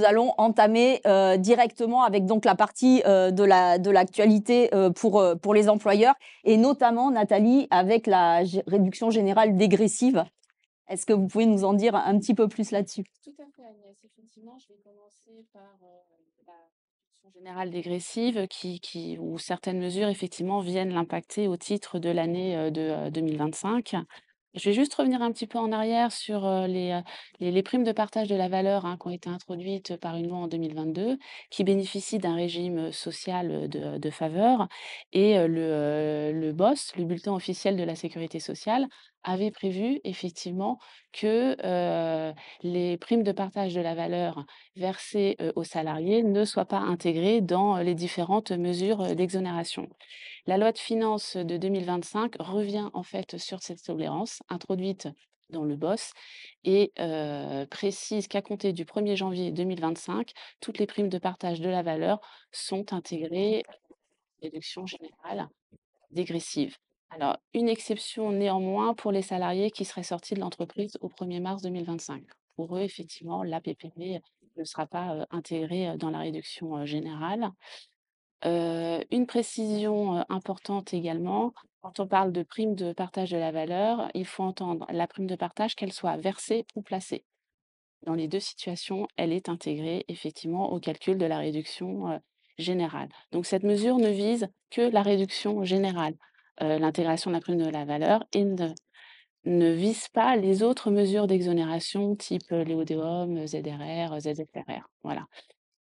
nous allons entamer directement avec donc la partie de l'actualité pour les employeurs et notamment, Nathalie, avec la réduction générale dégressive. Est-ce que vous pouvez nous en dire un petit peu plus là-dessus? Tout à fait, Agnès. Effectivement, je vais commencer par la réduction générale dégressive où certaines mesures, effectivement, viennent l'impacter au titre de l'année 2025. Je vais juste revenir un petit peu en arrière sur les primes de partage de la valeur, hein, qui ont été introduites par une loi en 2022, qui bénéficient d'un régime social de faveur. Et le BOS, le bulletin officiel de la sécurité sociale, avait prévu effectivement que les primes de partage de la valeur versées, aux salariés ne soient pas intégrées dans les différentes mesures, d'exonération. La loi de finances de 2025 revient en fait sur cette tolérance introduite dans le BOS et précise qu'à compter du 1er janvier 2025, toutes les primes de partage de la valeur sont intégrées à la réduction générale dégressive. Alors, une exception néanmoins pour les salariés qui seraient sortis de l'entreprise au 1er mars 2025. Pour eux, effectivement, la PPV ne sera pas, intégrée, dans la réduction, générale. Une précision, importante également, quand on parle de prime de partage de la valeur, il faut entendre la prime de partage, qu'elle soit versée ou placée. Dans les 2 situations, elle est intégrée effectivement au calcul de la réduction, générale. Donc cette mesure ne vise que la réduction générale, l'intégration de la prime de la valeur et ne vise pas les autres mesures d'exonération type, les ODEOM, ZRR, ZFRR, voilà.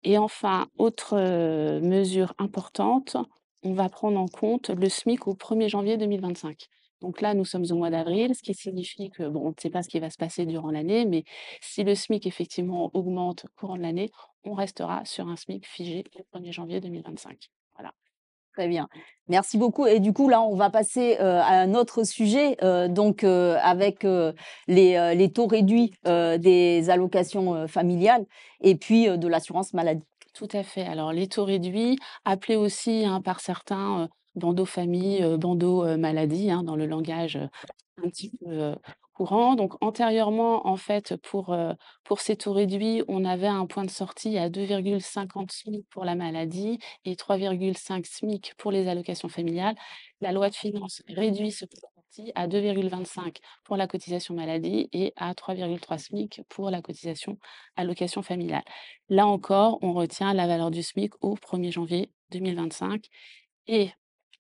Et enfin, autre, mesure importante, on va prendre en compte le SMIC au 1er janvier 2025. Donc là, nous sommes au mois d'avril, ce qui signifie que, bon, on ne sait pas ce qui va se passer durant l'année, mais si le SMIC effectivement augmente courant de l'année, on restera sur un SMIC figé le 1er janvier 2025. Voilà. Très bien. Merci beaucoup et du coup, là, on va passer, à un autre sujet, donc avec, les taux réduits, des allocations, familiales et puis, de l'assurance maladie. Tout à fait. Alors les taux réduits, appelés aussi, hein, par certains, bandeau famille, bandeau, maladie, hein, dans le langage, un petit peu, courant. Donc antérieurement, en fait, pour ces taux réduits, on avait un point de sortie à 2,50 SMIC pour la maladie et 3,5 SMIC pour les allocations familiales. La loi de finances réduit ce point de sortie à 2,25 pour la cotisation maladie et à 3,3 SMIC pour la cotisation allocation familiale. Là encore, on retient la valeur du SMIC au 1er janvier 2025 et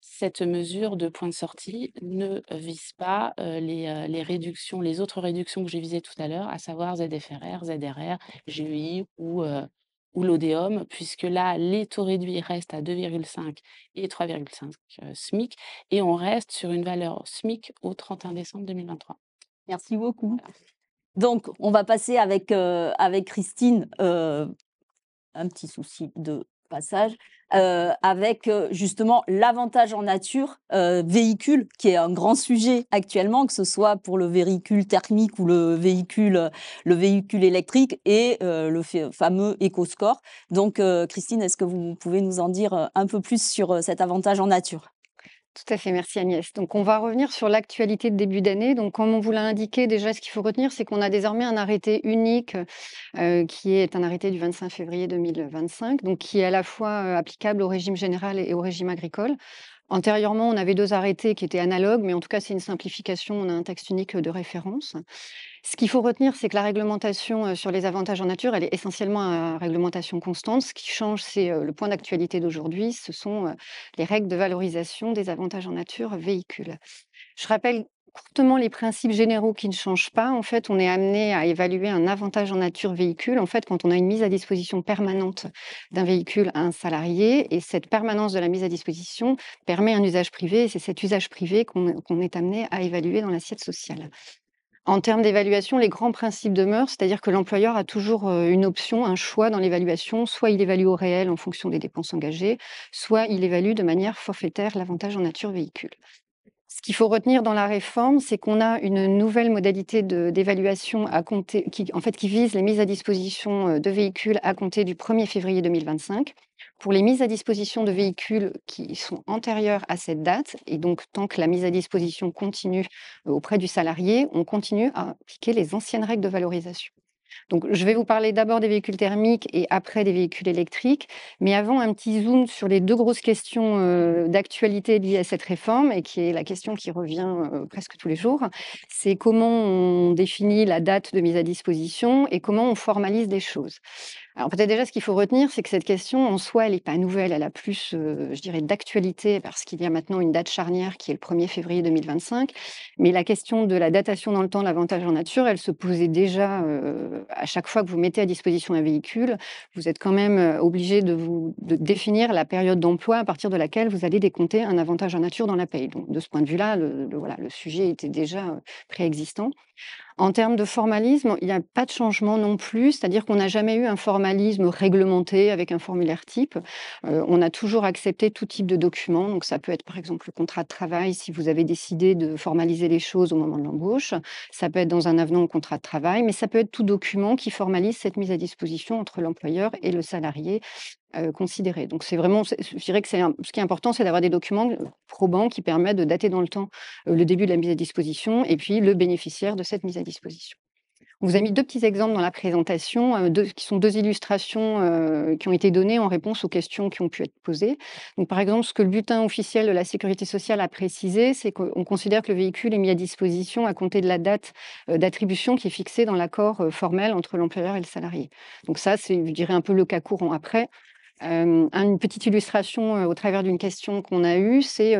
cette mesure de point de sortie ne vise pas, les autres réductions que j'ai visées tout à l'heure, à savoir ZFRR, ZRR, GEI ou l'ODEOM, puisque là, les taux réduits restent à 2,5 et 3,5 SMIC et on reste sur une valeur SMIC au 31 décembre 2023. Merci beaucoup. Voilà. Donc on va passer avec Christine, un petit souci de passage, avec, justement l'avantage en nature, véhicule, qui est un grand sujet actuellement, que ce soit pour le véhicule thermique ou le véhicule électrique et le fameux EcoScore. Donc Christine, est-ce que vous pouvez nous en dire, un peu plus sur, cet avantage en nature? Tout à fait, merci Agnès. Donc, on va revenir sur l'actualité de début d'année. Donc, comme on vous l'a indiqué, déjà, ce qu'il faut retenir, c'est qu'on a désormais un arrêté unique qui est un arrêté du 25 février 2025, donc qui est à la fois applicable au régime général et au régime agricole. Antérieurement, on avait 2 arrêtés qui étaient analogues, mais en tout cas, c'est une simplification. On a un texte unique de référence. Ce qu'il faut retenir, c'est que la réglementation sur les avantages en nature, elle est essentiellement à réglementation constante. Ce qui change, c'est le point d'actualité d'aujourd'hui, ce sont les règles de valorisation des avantages en nature véhicules. Je rappelle courtement les principes généraux qui ne changent pas. En fait, on est amené à évaluer un avantage en nature véhicule, en fait, quand on a une mise à disposition permanente d'un véhicule à un salarié. Et cette permanence de la mise à disposition permet un usage privé. Et c'est cet usage privé qu'on est amené à évaluer dans l'assiette sociale. En termes d'évaluation, les grands principes demeurent, c'est-à-dire que l'employeur a toujours une option, un choix dans l'évaluation. Soit il évalue au réel en fonction des dépenses engagées, soit il évalue de manière forfaitaire l'avantage en nature véhicule. Ce qu'il faut retenir dans la réforme, c'est qu'on a une nouvelle modalité d'évaluation à compter, qui vise les mises à disposition de véhicules à compter du 1er février 2025. Pour les mises à disposition de véhicules qui sont antérieures à cette date, et donc tant que la mise à disposition continue auprès du salarié, on continue à appliquer les anciennes règles de valorisation. Donc, je vais vous parler d'abord des véhicules thermiques et après des véhicules électriques. Mais avant, un petit zoom sur les deux grosses questions d'actualité liées à cette réforme et qui est la question qui revient presque tous les jours. C'est comment on définit la date de mise à disposition et comment on formalise les choses. Alors peut-être déjà ce qu'il faut retenir, c'est que cette question en soi, elle n'est pas nouvelle, elle a plus, je dirais, d'actualité parce qu'il y a maintenant une date charnière qui est le 1er février 2025. Mais la question de la datation dans le temps de l'avantage en nature, elle se posait déjà à chaque fois que vous mettez à disposition un véhicule. Vous êtes quand même obligé de définir la période d'emploi à partir de laquelle vous allez décompter un avantage en nature dans la paye. Donc de ce point de vue-là, voilà, le sujet était déjà préexistant. En termes de formalisme, il n'y a pas de changement non plus, c'est-à-dire qu'on n'a jamais eu un formalisme réglementé avec un formulaire type. On a toujours accepté tout type de document, donc ça peut être par exemple le contrat de travail si vous avez décidé de formaliser les choses au moment de l'embauche, ça peut être dans un avenant au contrat de travail, mais ça peut être tout document qui formalise cette mise à disposition entre l'employeur et le salarié considéré. Donc c'est vraiment, je dirais que ce qui est important, c'est d'avoir des documents probants qui permettent de dater dans le temps le début de la mise à disposition et puis le bénéficiaire de cette mise à disposition. On vous a mis deux petits exemples dans la présentation, qui sont deux illustrations qui ont été données en réponse aux questions qui ont pu être posées. Donc, par exemple, ce que le bulletin officiel de la Sécurité sociale a précisé, c'est qu'on considère que le véhicule est mis à disposition à compter de la date d'attribution qui est fixée dans l'accord formel entre l'employeur et le salarié. Donc ça, c'est, je dirais, un peu le cas courant. Après, une petite illustration au travers d'une question qu'on a eue, c'est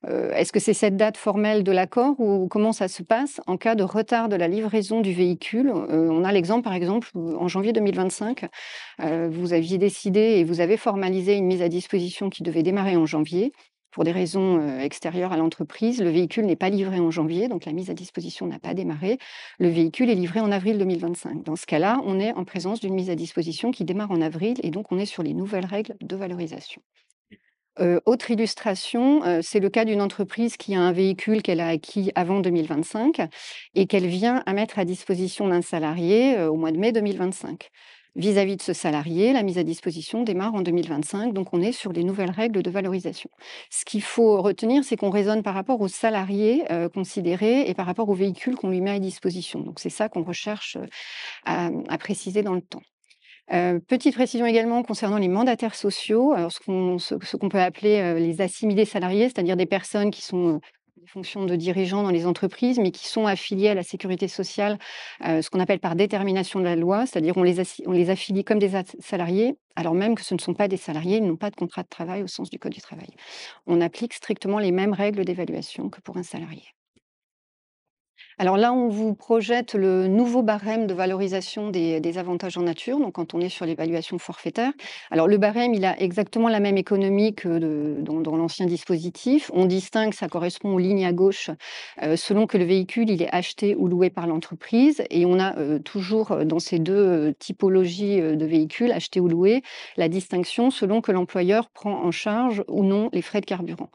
est-ce que c'est cette date formelle de l'accord ou comment ça se passe en cas de retard de la livraison du véhicule. On a l'exemple, par exemple, où en janvier 2025, vous aviez décidé et vous avez formalisé une mise à disposition qui devait démarrer en janvier. Pour des raisons extérieures à l'entreprise, le véhicule n'est pas livré en janvier, donc la mise à disposition n'a pas démarré. Le véhicule est livré en avril 2025. Dans ce cas-là, on est en présence d'une mise à disposition qui démarre en avril et donc on est sur les nouvelles règles de valorisation. Autre illustration, c'est le cas d'une entreprise qui a un véhicule qu'elle a acquis avant 2025 et qu'elle vient à mettre à disposition d'un salarié au mois de mai 2025. Vis-à-vis de ce salarié, la mise à disposition démarre en 2025, donc on est sur les nouvelles règles de valorisation. Ce qu'il faut retenir, c'est qu'on raisonne par rapport aux salariés considérés et par rapport au véhicule qu'on lui met à disposition. Donc c'est ça qu'on recherche à préciser dans le temps. Petite précision également concernant les mandataires sociaux, alors ce qu'on peut appeler les assimilés salariés, c'est-à-dire des personnes qui sont des fonctions de dirigeants dans les entreprises, mais qui sont affiliées à la sécurité sociale, ce qu'on appelle par détermination de la loi, c'est-à-dire on les affilie comme des salariés, alors même que ce ne sont pas des salariés, ils n'ont pas de contrat de travail au sens du Code du travail. On applique strictement les mêmes règles d'évaluation que pour un salarié. Alors là, on vous projette le nouveau barème de valorisation des avantages en nature, donc quand on est sur l'évaluation forfaitaire. Alors le barème, il a exactement la même économie que dans l'ancien dispositif. On distingue, ça correspond aux lignes à gauche, selon que le véhicule, il est acheté ou loué par l'entreprise. Et on a toujours dans ces deux typologies de véhicules, achetés ou loués, la distinction selon que l'employeur prend en charge ou non les frais de carburant.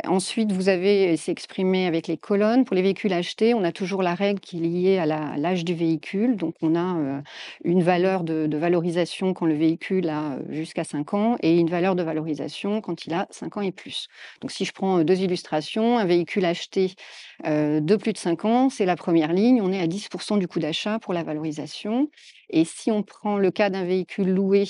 Ensuite, vous avez c'est exprimé avec les colonnes. Pour les véhicules achetés, on a toujours la règle qui est liée à l'âge du véhicule. Donc on a, une valeur de valorisation quand le véhicule a, jusqu'à 5 ans et une valeur de valorisation quand il a 5 ans et plus. Donc si je prends, 2 illustrations, un véhicule acheté, de plus de 5 ans, c'est la première ligne, on est à 10 du coût d'achat pour la valorisation et si on prend le cas d'un véhicule loué,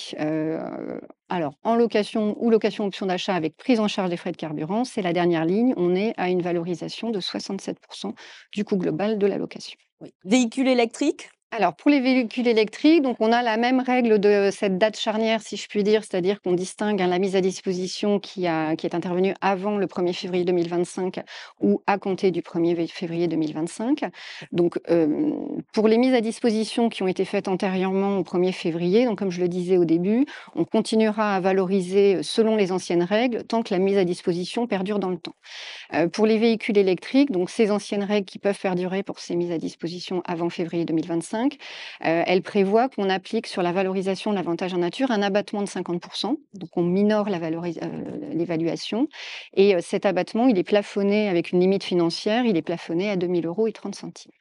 alors en location ou location option d'achat avec prise en charge des frais de carburant, c'est la dernière ligne, on est à une valorisation de 67 du coût global de la location. Oui. Véhicule électrique? Alors pour les véhicules électriques, donc on a la même règle de cette date charnière, si je puis dire, c'est-à-dire qu'on distingue, la mise à disposition qui est intervenue avant le 1er février 2025 ou à compter du 1er février 2025. Donc, pour les mises à disposition qui ont été faites antérieurement au 1er février, donc comme je le disais au début, on continuera à valoriser selon les anciennes règles tant que la mise à disposition perdure dans le temps. Pour les véhicules électriques, donc ces anciennes règles qui peuvent perdurer pour ces mises à disposition avant février 2025, elles prévoient qu'on applique sur la valorisation de l'avantage en nature un abattement de 50 donc on minore l'évaluation et cet abattement, il est plafonné avec une limite financière, il est plafonné à 2 000 € et 30 centimes.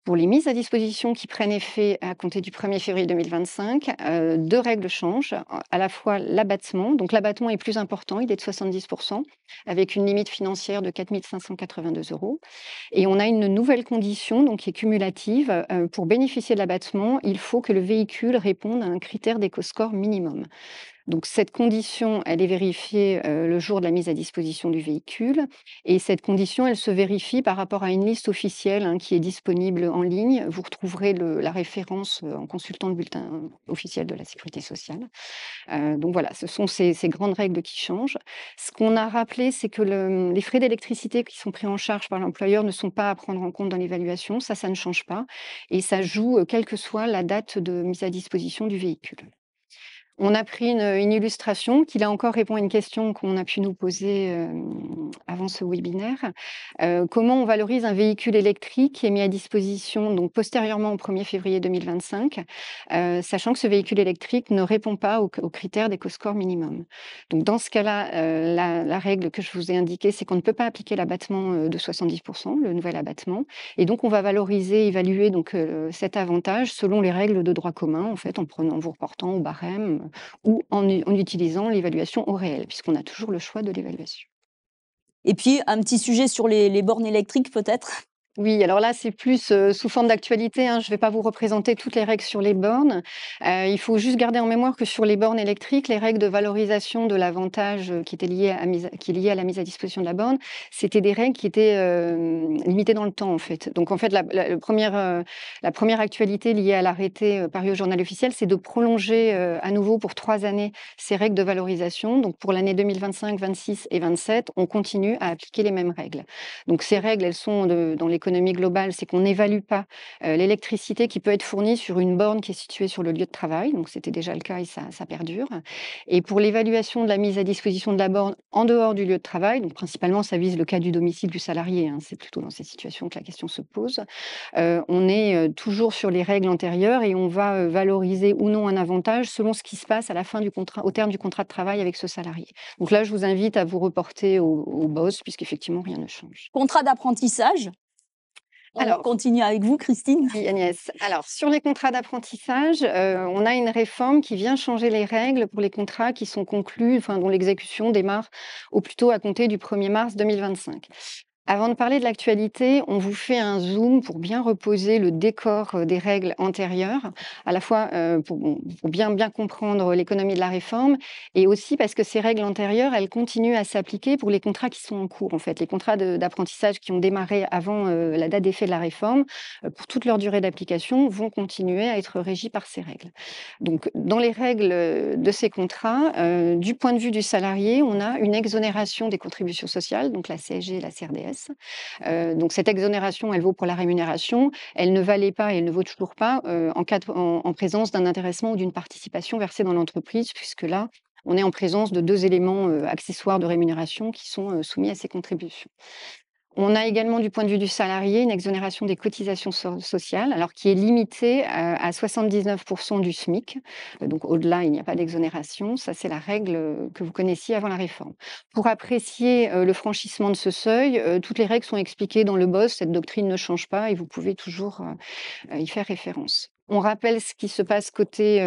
Pour les mises à disposition qui prennent effet à compter du 1er février 2025, 2 règles changent. À la fois l'abattement, donc l'abattement est plus important, il est de 70 avec une limite financière de 4 582 €. Et on a une nouvelle condition, donc qui est cumulative. Pour bénéficier de l'abattement, il faut que le véhicule réponde à un critère d'éco-score minimum. Donc cette condition, elle est vérifiée, le jour de la mise à disposition du véhicule et cette condition, elle se vérifie par rapport à une liste officielle, hein, qui est disponible en ligne. Vous retrouverez la référence, en consultant le bulletin officiel de la sécurité sociale. Donc voilà, ce sont ces grandes règles qui changent. Ce qu'on a rappelé, c'est que les frais d'électricité qui sont pris en charge par l'employeur ne sont pas à prendre en compte dans l'évaluation. Ça ne change pas et ça joue, quelle que soit la date de mise à disposition du véhicule. On a pris une illustration qui, là encore, répond à une question qu'on a pu nous poser, avant ce webinaire. Comment on valorise un véhicule électrique qui est mis à disposition donc postérieurement au 1er février 2025, sachant que ce véhicule électrique ne répond pas aux critères d'éco-score minimum. Donc dans ce cas-là, la règle que je vous ai indiquée, c'est qu'on ne peut pas appliquer l'abattement, de 70 le nouvel abattement et donc on va valoriser, évaluer donc, cet avantage selon les règles de droit commun, en fait, en vous reportant au barème, ou en utilisant l'évaluation au réel, puisqu'on a toujours le choix de l'évaluation. Et puis, un petit sujet sur les bornes électriques peut-être? Oui, alors là, c'est plus, sous forme d'actualité, hein. Je ne vais pas vous représenter toutes les règles sur les bornes. Il faut juste garder en mémoire que sur les bornes électriques, les règles de valorisation de l'avantage, qui était lié qui est lié à la mise à disposition de la borne, c'était des règles qui étaient, limitées dans le temps, en fait. Donc en fait, la première actualité liée à l'arrêté, paru au Journal officiel, c'est de prolonger, à nouveau pour 3 années ces règles de valorisation. Donc pour l'année 2025, 26 et 27, on continue à appliquer les mêmes règles. Donc ces règles, elles sont dans l'économie globale, c'est qu'on n'évalue pas l'électricité qui peut être fournie sur une borne qui est située sur le lieu de travail. Donc c'était déjà le cas et ça perdure. Et pour l'évaluation de la mise à disposition de la borne en dehors du lieu de travail, donc principalement ça vise le cas du domicile du salarié, hein, c'est plutôt dans ces situations que la question se pose. On est toujours sur les règles antérieures et on va valoriser ou non un avantage selon ce qui se passe à la fin du contrat, au terme du contrat de travail avec ce salarié. Donc là, je vous invite à vous reporter au boss puisqu'effectivement rien ne change. Contrat d'apprentissage? On Alors, continue avec vous, Christine. oui, Agnès. Alors, sur les contrats d'apprentissage, on a une réforme qui vient changer les règles pour les contrats qui sont conclus, enfin, dont l'exécution démarre au plus tôt à compter du 1er mars 2025. Avant de parler de l'actualité, on vous fait un zoom pour bien reposer le décor des règles antérieures, à la fois pour bien comprendre l'économie de la réforme, et aussi parce que ces règles antérieures, elles continuent à s'appliquer pour les contrats qui sont en cours, en fait. Les contrats d'apprentissage qui ont démarré avant la date d'effet de la réforme, pour toute leur durée d'application, vont continuer à être régis par ces règles. Donc, dans les règles de ces contrats, du point de vue du salarié, on a une exonération des contributions sociales, donc la CSG et la CRDS. Donc cette exonération, elle vaut pour la rémunération. Elle ne valait pas et elle ne vaut toujours pas en présence d'un intéressement ou d'une participation versée dans l'entreprise, puisque là, on est en présence de 2 éléments accessoires de rémunération qui sont soumis à ces contributions. On a également, du point de vue du salarié, une exonération des cotisations sociales, alors qui est limitée à 79 du SMIC. Donc au-delà, il n'y a pas d'exonération. Ça, c'est la règle que vous connaissiez avant la réforme. Pour apprécier le franchissement de ce seuil, toutes les règles sont expliquées dans le BOS. Cette doctrine ne change pas et vous pouvez toujours y faire référence. On rappelle ce qui se passe côté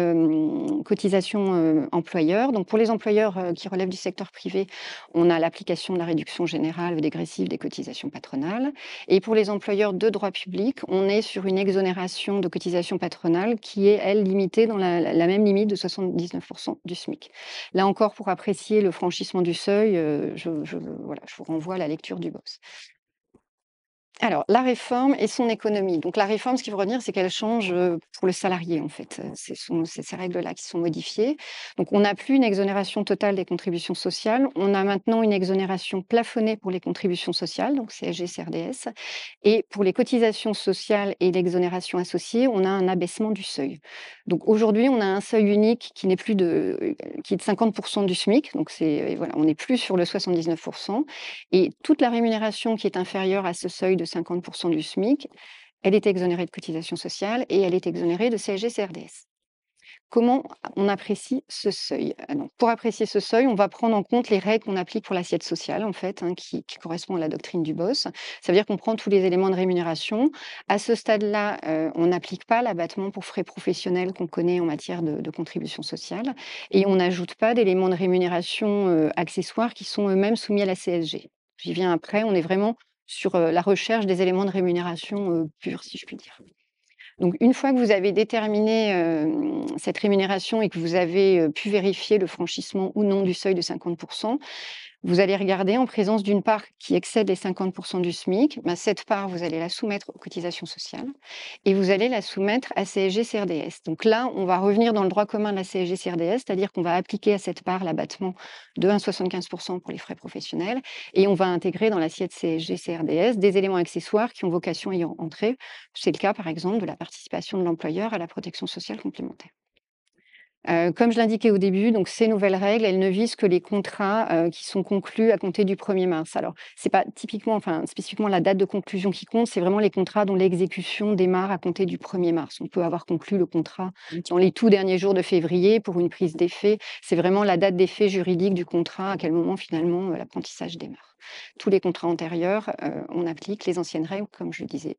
cotisation employeur. Donc pour les employeurs qui relèvent du secteur privé, on a l'application de la réduction générale dégressive des cotisations patronales. Et pour les employeurs de droit public, on est sur une exonération de cotisations patronales qui est, elle, limitée dans la même limite de 79 du SMIC. Là encore, pour apprécier le franchissement du seuil, voilà, je vous renvoie à la lecture du BOS. Alors, la réforme et son économie. Donc la réforme, ce qu'il faut retenir, c'est qu'elle change, pour le salarié, en fait. C'est ces règles-là qui sont modifiées. Donc on n'a plus une exonération totale des contributions sociales. On a maintenant une exonération plafonnée pour les contributions sociales, donc CSG, CRDS. Et pour les cotisations sociales et l'exonération associée, on a un abaissement du seuil. Donc aujourd'hui, on a un seuil unique qui n'est plus qui est de 50 du SMIC. Donc voilà, on n'est plus sur le 79 et toute la rémunération qui est inférieure à ce seuil de 50 du SMIC, elle est exonérée de cotisations sociales et elle est exonérée de CSG-CRDS. Comment on apprécie ce seuil? Donc pour apprécier ce seuil, on va prendre en compte les règles qu'on applique pour l'assiette sociale en fait, hein, qui correspond à la doctrine du boss. Ça veut dire qu'on prend tous les éléments de rémunération. À ce stade-là, on n'applique pas l'abattement pour frais professionnels qu'on connaît en matière de contribution sociale et on n'ajoute pas d'éléments de rémunération, accessoires qui sont eux-mêmes soumis à la CSG. J'y viens après, on est vraiment sur, la recherche des éléments de rémunération, purs, si je puis dire. Donc une fois que vous avez déterminé, cette rémunération et que vous avez, pu vérifier le franchissement ou non du seuil de 50, vous allez regarder en présence d'une part qui excède les 50 du SMIC, cette part, vous allez la soumettre aux cotisations sociales et vous allez la soumettre à CSG-CRDS. Donc là, on va revenir dans le droit commun de la CSG-CRDS, c'est-à-dire qu'on va appliquer à cette part l'abattement de 1,75 pour les frais professionnels et on va intégrer dans l'assiette CSG-CRDS des éléments accessoires qui ont vocation à y entrer. C'est le cas, par exemple, de la participation de l'employeur à la protection sociale complémentaire. Comme je l'indiquais au début, donc ces nouvelles règles, elles ne visent que les contrats, qui sont conclus à compter du 1er mars. Alors, c'est pas typiquement, enfin, spécifiquement la date de conclusion qui compte, c'est vraiment les contrats dont l'exécution démarre à compter du 1er mars. On peut avoir conclu le contrat dans les tout derniers jours de février pour une prise d'effet. C'est vraiment la date d'effet juridique du contrat, à quel moment finalement, l'apprentissage démarre. Tous les contrats antérieurs, on applique les anciennes règles, comme je le disais.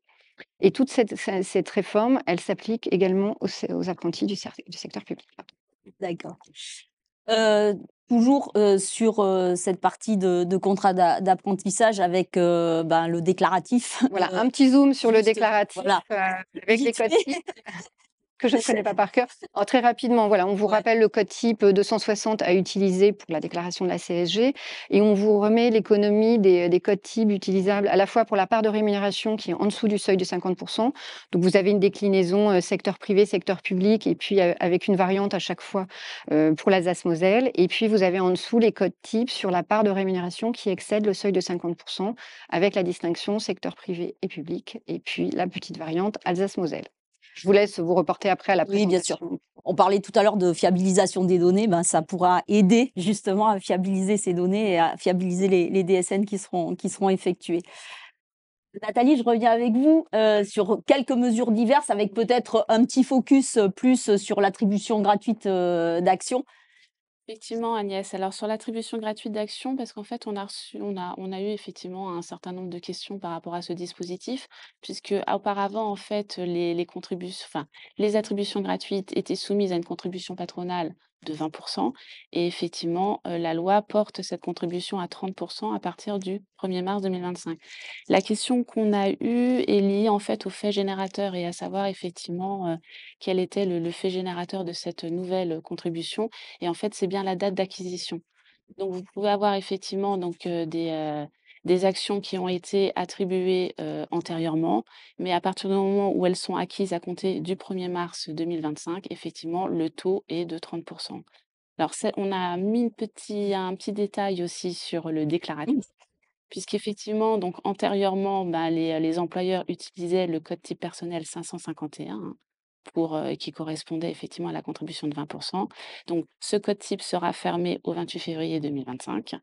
Et toute cette réforme, elle s'applique également aux apprentis du secteur public. D'accord. Toujours, sur, cette partie de contrat d'apprentissage avec, le déclaratif, Voilà, un petit zoom sur le juste, déclaratif, voilà, avec les vite codes fait. types que je ne connais pas par cœur. Alors très rapidement, voilà, on vous Ouais. rappelle le code type 260 à utiliser pour la déclaration de la CSG et on vous remet l'économie des codes types utilisables à la fois pour la part de rémunération qui est en dessous du seuil de 50 Donc vous avez une déclinaison, secteur privé, secteur public et puis, avec une variante à chaque fois, pour l'Alsace-Moselle et puis vous avez en dessous les codes types sur la part de rémunération qui excède le seuil de 50 avec la distinction secteur privé et public et puis la petite variante Alsace-Moselle. Je vous laisse vous reporter après à la Oui, bien sûr. présentation. On parlait tout à l'heure de fiabilisation des données, ça pourra aider justement à fiabiliser ces données et à fiabiliser les DSN qui seront effectués. Nathalie, je reviens avec vous, sur quelques mesures diverses avec peut-être un petit focus, plus sur l'attribution gratuite, d'actions. Effectivement, Agnès. Alors sur l'attribution gratuite d'actions, parce qu'en fait, on a eu effectivement un certain nombre de questions par rapport à ce dispositif, puisque auparavant, en fait, les attributions gratuites étaient soumises à une contribution patronale de 20%. Et effectivement, la loi porte cette contribution à 30% à partir du 1er mars 2025. La question qu'on a eue est liée en fait au fait générateur et à savoir effectivement quel était le fait générateur de cette nouvelle contribution. Et en fait, c'est bien la date d'acquisition. Donc vous pouvez avoir effectivement donc, des actions qui ont été attribuées, antérieurement, mais à partir du moment où elles sont acquises à compter du 1er mars 2025, effectivement, le taux est de 30. Alors c'est on a mis un petit détail aussi sur le déclaratif, puisqu'effectivement donc antérieurement, les employeurs utilisaient le code type personnel 551 qui correspondait effectivement à la contribution de 20. Donc ce code type sera fermé au 28 février 2025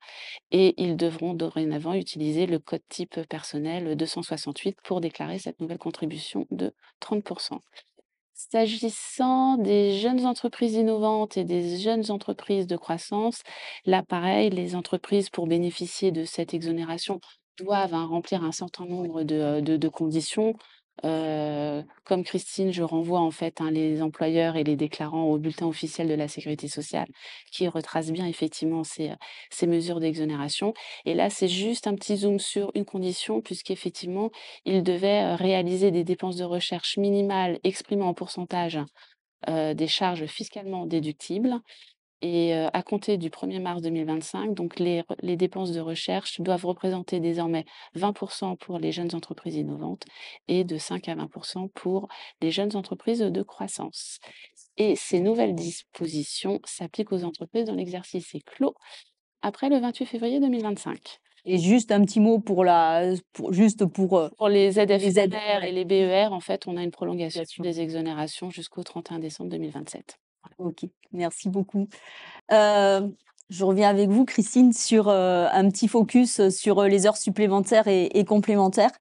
et ils devront dorénavant utiliser le code type personnel 268 pour déclarer cette nouvelle contribution de 30. S'agissant des jeunes entreprises innovantes et des jeunes entreprises de croissance, là pareil, les entreprises pour bénéficier de cette exonération doivent, remplir un certain nombre de conditions. Comme Christine, je renvoie en fait, les employeurs et les déclarants au bulletin officiel de la sécurité sociale qui retrace bien effectivement ces mesures d'exonération. Et là, c'est juste un petit zoom sur une condition puisqu'effectivement, ils devaient, réaliser des dépenses de recherche minimales exprimées en pourcentage, des charges fiscalement déductibles et à compter du 1er mars 2025, donc les dépenses de recherche doivent représenter désormais 20 pour les jeunes entreprises innovantes et de 5 à 20 pour les jeunes entreprises de croissance. Et ces nouvelles dispositions s'appliquent aux entreprises dont l'exercice est clos après le 28 février 2025. Et juste un petit mot pour Pour les aides les aides, FR et ouais. les BER, en fait, on a une prolongation Bien sûr. des exonérations jusqu'au 31 décembre 2027. OK, merci beaucoup. Je reviens avec vous, Christine, sur, un petit focus, sur, les heures supplémentaires et complémentaires.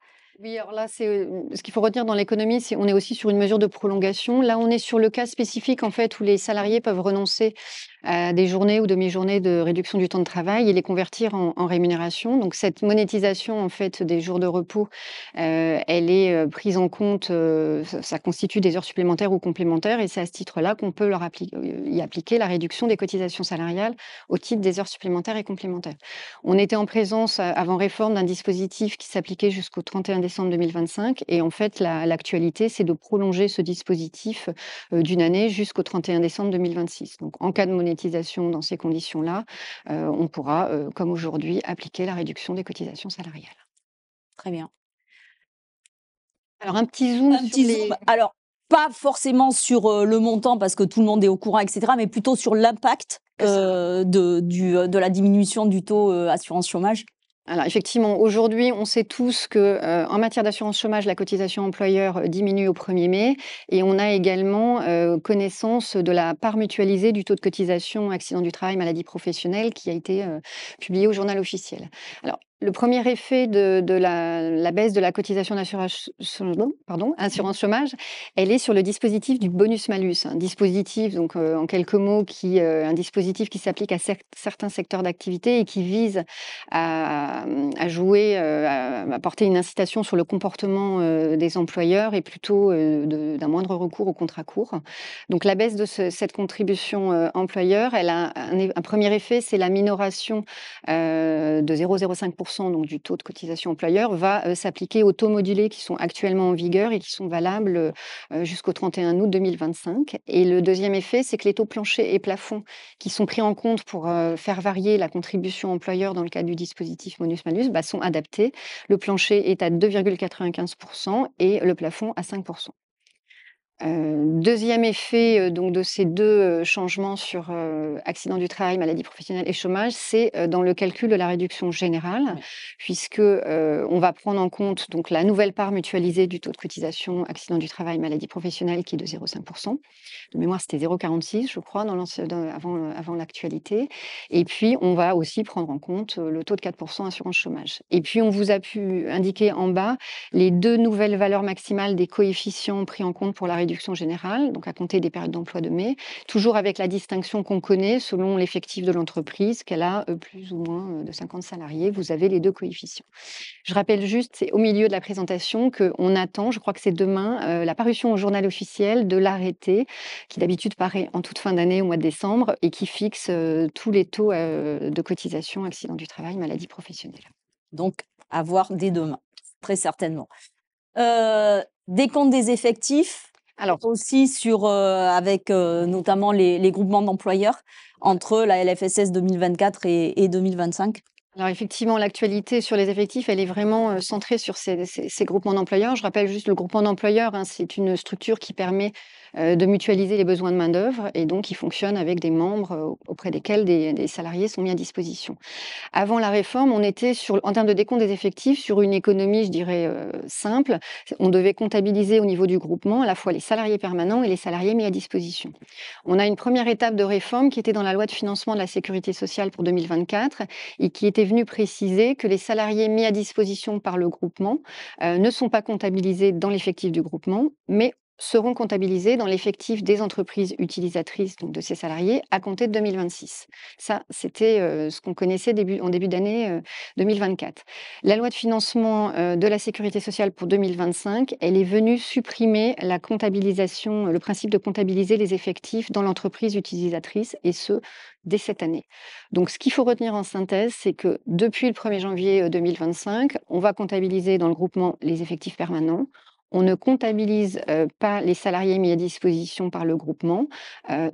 Oui, alors là, ce qu'il faut retenir dans l'économie, c'est on est aussi sur une mesure de prolongation. Là, on est sur le cas spécifique, en fait, où les salariés peuvent renoncer à des journées ou demi-journées de réduction du temps de travail et les convertir en rémunération. Donc cette monétisation, en fait, des jours de repos, elle est, prise en compte, ça constitue des heures supplémentaires ou complémentaires et c'est à ce titre-là qu'on peut y appliquer la réduction des cotisations salariales au titre des heures supplémentaires et complémentaires. On était en présence, avant réforme, d'un dispositif qui s'appliquait jusqu'au 31 décembre 2025 et en fait, l'actualité, c'est de prolonger ce dispositif, d'une année jusqu'au 31 décembre 2026. Donc en cas de monétisation dans ces conditions-là, on pourra, comme aujourd'hui, appliquer la réduction des cotisations salariales. Très bien. Alors un petit zoom Un sur petit zoom, alors pas forcément sur, le montant parce que tout le monde est au courant et cetera, mais plutôt sur l'impact, de la diminution du taux, assurance chômage? Alors effectivement, aujourd'hui, on sait tous que, en matière d'assurance chômage, la cotisation employeur, diminue au 1er mai et on a également, connaissance de la part mutualisée du taux de cotisation accident du travail, maladie professionnelle qui a été, publié au Journal officiel. Alors le premier effet de la baisse de la cotisation assurance chômage, elle est sur le dispositif du bonus-malus. Un dispositif donc, en quelques mots un dispositif qui s'applique à certains secteurs d'activité et qui vise à jouer, à apporter une incitation sur le comportement, des employeurs et plutôt, d'un moindre recours aux contrats courts. Donc la baisse de cette contribution, employeur, elle a un 1er effet, c'est la minoration, de 0,05 donc du taux de cotisation employeur va, s'appliquer aux taux modulés qui sont actuellement en vigueur et qui sont valables, jusqu'au 31 août 2025 et le 2e effet, c'est que les taux planchers et plafonds qui sont pris en compte pour, faire varier la contribution employeur dans le cadre du dispositif bonus-malus, bah, sont adaptés. Le plancher est à 2,95 et le plafond à 5. 2e effet, donc de ces 2 changements sur, accident du travail, maladie professionnelle et chômage, c'est, dans le calcul de la réduction générale Oui. puisque, on va prendre en compte donc la nouvelle part mutualisée du taux de cotisation accident du travail, maladie professionnelle qui est de 0,5. De mémoire, c'était 0,46 je crois avant l'actualité et puis on va aussi prendre en compte, le taux de 4 assurance chômage et puis on vous a pu indiquer en bas les 2 nouvelles valeurs maximales des coefficients pris en compte pour la réduction générale, donc à compter des périodes d'emploi de mai, toujours avec la distinction qu'on connaît selon l'effectif de l'entreprise, qu'elle a, plus ou moins, de 50 salariés. Vous avez les 2 coefficients. Je rappelle juste, c'est au milieu de la présentation qu'on attend, je crois que c'est demain, la parution au Journal officiel de l'arrêté qui d'habitude paraît en toute fin d'année, au mois de décembre et qui fixe, tous les taux, de cotisation accident du travail, maladie professionnelle. Donc à voir dès demain, très certainement. Décompte des effectifs, Alors aussi sur, avec, notamment les groupements d'employeurs entre la LFSS 2024 et 2025? Alors effectivement, l'actualité sur les effectifs, elle est vraiment, centrée sur ces groupements d'employeurs. Je rappelle juste le groupement d'employeurs, hein, c'est une structure qui permet, de mutualiser les besoins de main-d'œuvre et donc qui fonctionne avec des membres, auprès desquels des salariés sont mis à disposition. Avant la réforme, on était en termes de décompte des effectifs, sur une économie, je dirais, simple. On devait comptabiliser au niveau du groupement à la fois les salariés permanents et les salariés mis à disposition. On a une première étape de réforme qui était dans la loi de financement de la sécurité sociale pour 2024 et qui était venue préciser que les salariés mis à disposition par le groupement, ne sont pas comptabilisés dans l'effectif du groupement, mais seront comptabilisés dans l'effectif des entreprises utilisatrices, donc de ces salariés, à compter de 2026. Ça, c'était, ce qu'on connaissait en début d'année, 2024. La loi de financement, de la sécurité sociale pour 2025, elle est venue supprimer la comptabilisation, le principe de comptabiliser les effectifs dans l'entreprise utilisatrice et ce, dès cette année. Donc ce qu'il faut retenir en synthèse, c'est que depuis le 1er janvier, 2025, on va comptabiliser dans le groupement les effectifs permanents. On ne comptabilise, pas les salariés mis à disposition par le groupement,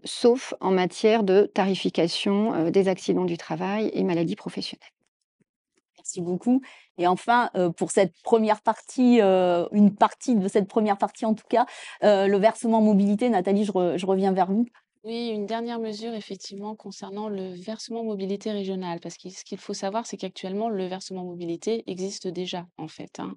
sauf en matière de tarification, des accidents du travail et maladies professionnelles. Merci beaucoup et enfin, pour cette première partie, une partie de cette première partie en tout cas, le versement mobilité, Nathalie, je reviens vers vous. Oui, une dernière mesure effectivement concernant le versement mobilité régional, parce que ce qu'il faut savoir, c'est qu'actuellement le versement mobilité existe déjà en fait, hein.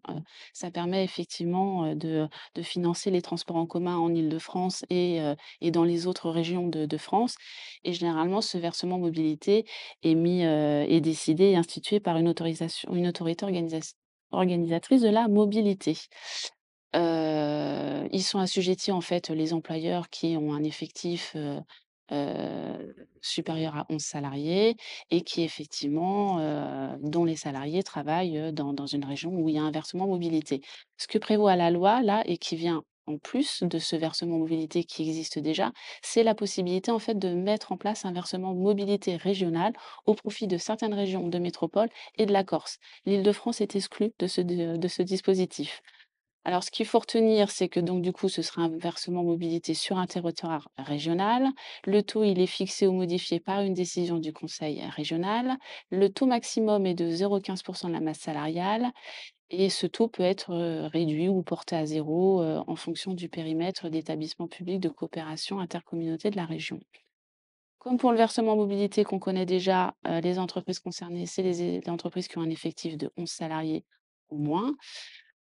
Ça permet effectivement, de financer les transports en commun en Île-de-France et dans les autres régions de France et généralement ce versement mobilité est décidé et institué par une autorité organisatrices de la mobilité. Ils sont assujettis, en fait, les employeurs qui ont un effectif, supérieur à 11 salariés et qui effectivement, dont les salariés travaillent, dans une région où il y a un versement mobilité. Ce que prévoit la loi là et qui vient en plus de ce versement mobilité qui existe déjà, c'est la possibilité, en fait, de mettre en place un versement mobilité régional au profit de certaines régions de métropole et de la Corse. L'Île-de-France est exclue de ce dispositif. Alors, ce qu'il faut retenir, c'est que donc du coup, ce sera un versement mobilité sur un territoire régional. Le taux, il est fixé ou modifié par une décision du conseil régional. Le taux maximum est de 0,15 de la masse salariale et ce taux peut être réduit ou porté à zéro en fonction du périmètre d'établissement public de coopération intercommunauté de la région. Comme pour le versement mobilité qu'on connaît déjà, les entreprises concernées, c'est les entreprises qui ont un effectif de 11 salariés ou moins.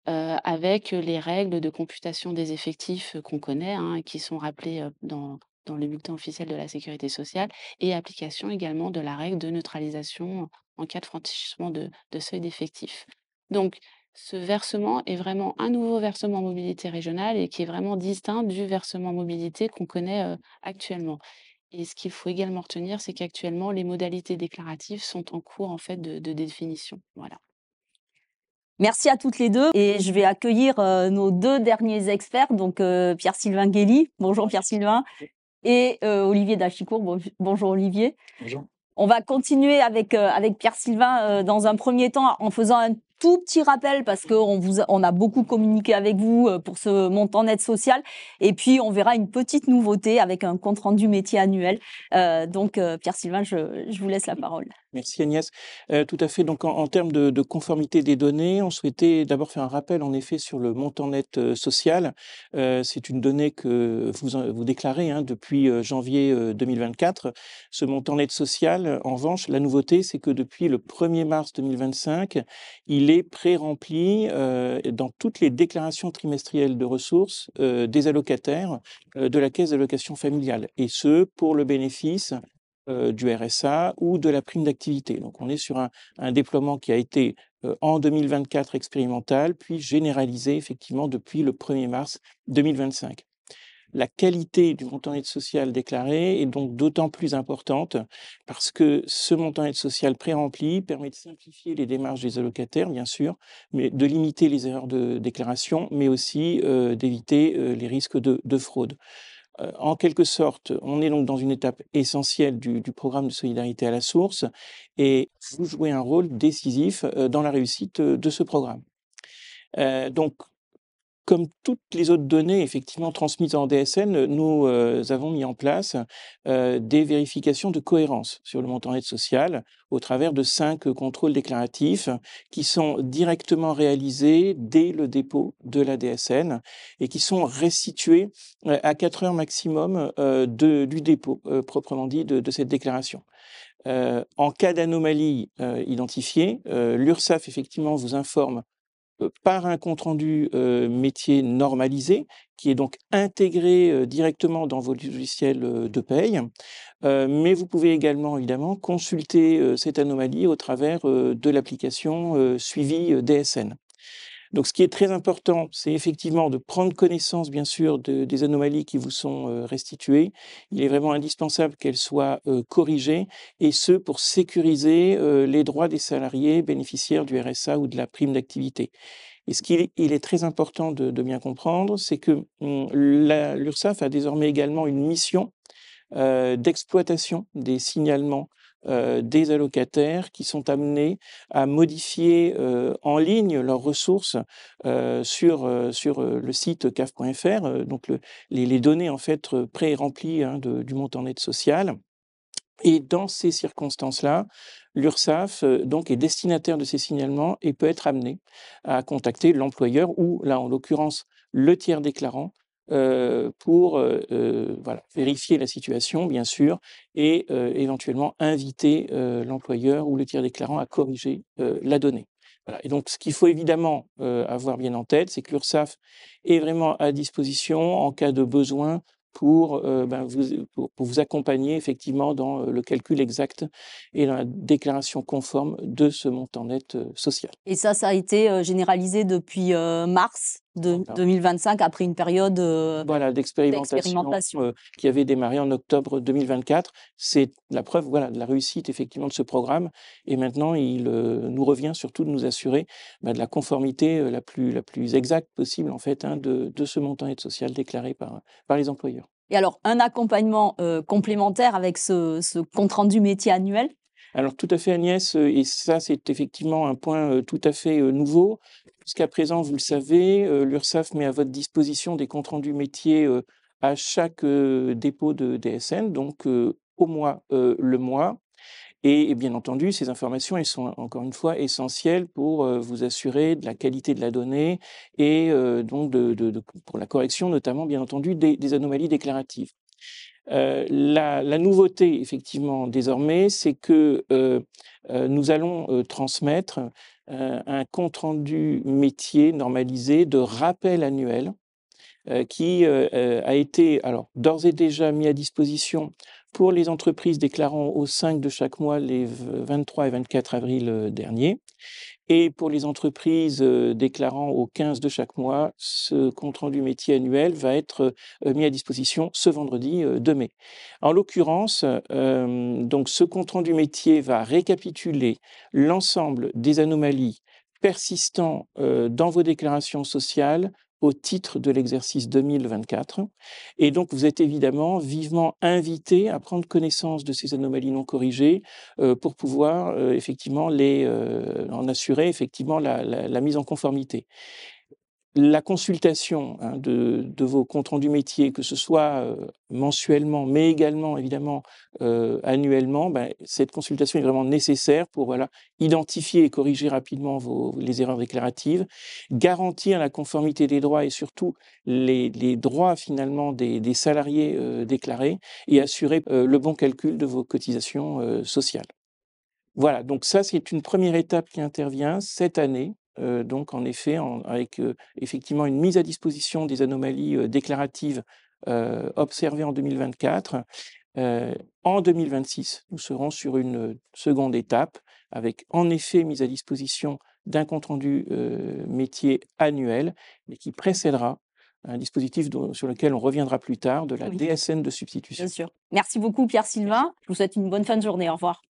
Avec les règles de computation des effectifs, qu'on connaît, hein, et qui sont rappelées, dans le bulletin officiel de la sécurité sociale et application également de la règle de neutralisation en cas de franchissement de seuil d'effectifs. Donc ce versement est vraiment un nouveau versement mobilité régionale et qui est vraiment distinct du versement mobilité qu'on connaît, actuellement. Et ce qu'il faut également retenir, c'est qu'actuellement les modalités déclaratives sont en cours en fait de définition. Voilà. Merci à toutes les deux et je vais accueillir nos deux derniers experts, donc Pierre-Sylvain Guély. Bonjour Pierre-Sylvain. Et Olivier Dachicourt. Bonjour Olivier. Bonjour. On va continuer avec Pierre-Sylvain dans un premier temps en faisant un tout petit rappel parce qu'on a beaucoup communiqué avec vous pour ce montant net social. Et puis, on verra une petite nouveauté avec un compte-rendu métier annuel. Donc, Pierre-Sylvain, je vous laisse la parole. Merci Agnès. Tout à fait. Donc, en termes de conformité des données, on souhaitait d'abord faire un rappel en effet sur le montant net social. C'est une donnée que vous déclarez depuis janvier 2024. Ce montant net social, en revanche, la nouveauté, c'est que depuis le 1er mars 2025, il est pré-rempli dans toutes les déclarations trimestrielles de ressources des allocataires de la caisse d'allocation familiale. Et ce, pour le bénéfice du RSA ou de la prime d'activité. Donc, on est sur un déploiement qui a été en 2024 expérimental, puis généralisé effectivement depuis le 1er mars 2025. La qualité du montant aide sociale déclaré est donc d'autant plus importante parce que ce montant aide sociale pré-rempli permet de simplifier les démarches des allocataires, bien sûr, mais de limiter les erreurs de déclaration, mais aussi d'éviter les risques de fraude. En quelque sorte, on est donc dans une étape essentielle du programme de solidarité à la source et vous jouez un rôle décisif dans la réussite de ce programme. Donc, comme toutes les autres données effectivement transmises en DSN, nous avons mis en place des vérifications de cohérence sur le montant aide sociale au travers de 5 contrôles déclaratifs qui sont directement réalisés dès le dépôt de la DSN et qui sont restitués à 4 heures maximum du dépôt proprement dit de cette déclaration. En cas d'anomalie identifiée, l'URSSAF effectivement vous informe par un compte-rendu métier normalisé, qui est donc intégré directement dans vos logiciels de paye. Mais vous pouvez également, évidemment, consulter cette anomalie au travers de l'application Suivi DSN. Donc, ce qui est très important, c'est effectivement de prendre connaissance, bien sûr, des anomalies qui vous sont restituées. Il est vraiment indispensable qu'elles soient corrigées, et ce, pour sécuriser les droits des salariés bénéficiaires du RSA ou de la prime d'activité. Et ce qu'il est très important de bien comprendre, c'est que l'URSSAF a désormais également une mission d'exploitation des signalements des allocataires qui sont amenés à modifier en ligne leurs ressources sur le site caf.fr, donc les données en fait pré-remplies du montant net social. Et dans ces circonstances-là, l'URSSAF donc est destinataire de ces signalements et peut être amené à contacter l'employeur ou là en l'occurrence le tiers déclarant pour vérifier la situation bien sûr et éventuellement inviter l'employeur ou le tiers déclarant à corriger la donnée. Voilà. Et donc ce qu'il faut évidemment avoir bien en tête, c'est que l'URSSAF est vraiment à disposition en cas de besoin pour, pour vous accompagner effectivement dans le calcul exact et dans la déclaration conforme de ce montant net social. Et ça a été généralisé depuis mars Voilà. 2025, après une période Voilà, d'expérimentation d'expérimentation. qui avait démarré en octobre 2024. C'est la preuve, voilà, de la réussite effectivement de ce programme. Et maintenant, il nous revient surtout de nous assurer de la conformité la plus exacte possible en fait, hein, de ce montant aide sociale déclaré par les employeurs. Et alors, un accompagnement complémentaire avec ce compte-rendu métier annuel? Alors tout à fait Agnès, et ça c'est effectivement un point tout à fait nouveau. Jusqu'à présent, vous le savez, l'URSSAF met à votre disposition des comptes rendus métiers à chaque dépôt de DSN, donc au mois le mois. Et bien entendu, ces informations, elles sont encore une fois essentielles pour vous assurer de la qualité de la donnée et donc pour la correction notamment, bien entendu, des anomalies déclaratives. La nouveauté, effectivement, désormais, c'est que nous allons transmettre un compte-rendu métier normalisé de rappel annuel qui a été alors d'ores et déjà mis à disposition pour les entreprises déclarant au 5 de chaque mois les 23 et 24 avril dernier. Et pour les entreprises déclarant au 15 de chaque mois, ce compte-rendu métier annuel va être mis à disposition ce vendredi 2 mai. En l'occurrence, donc ce compte-rendu métier va récapituler l'ensemble des anomalies persistant dans vos déclarations sociales au titre de l'exercice 2024. Et donc, vous êtes évidemment vivement invité à prendre connaissance de ces anomalies non corrigées pour pouvoir effectivement en assurer effectivement la mise en conformité. La consultation de vos comptes rendus métiers, que ce soit mensuellement, mais également évidemment annuellement, cette consultation est vraiment nécessaire pour voilà, identifier et corriger rapidement les erreurs déclaratives, garantir la conformité des droits et surtout les droits finalement des salariés déclarés et assurer le bon calcul de vos cotisations sociales. Voilà, donc ça, c'est une première étape qui intervient cette année, donc en effet, avec effectivement une mise à disposition des anomalies déclaratives observées en 2024. En 2026, nous serons sur une seconde étape, avec en effet mise à disposition d'un compte-rendu métier annuel, mais qui précédera un dispositif sur lequel on reviendra plus tard, de la Oui. DSN de substitution. Bien sûr. Merci beaucoup Pierre-Sylvain. Je vous souhaite une bonne fin de journée. Au revoir.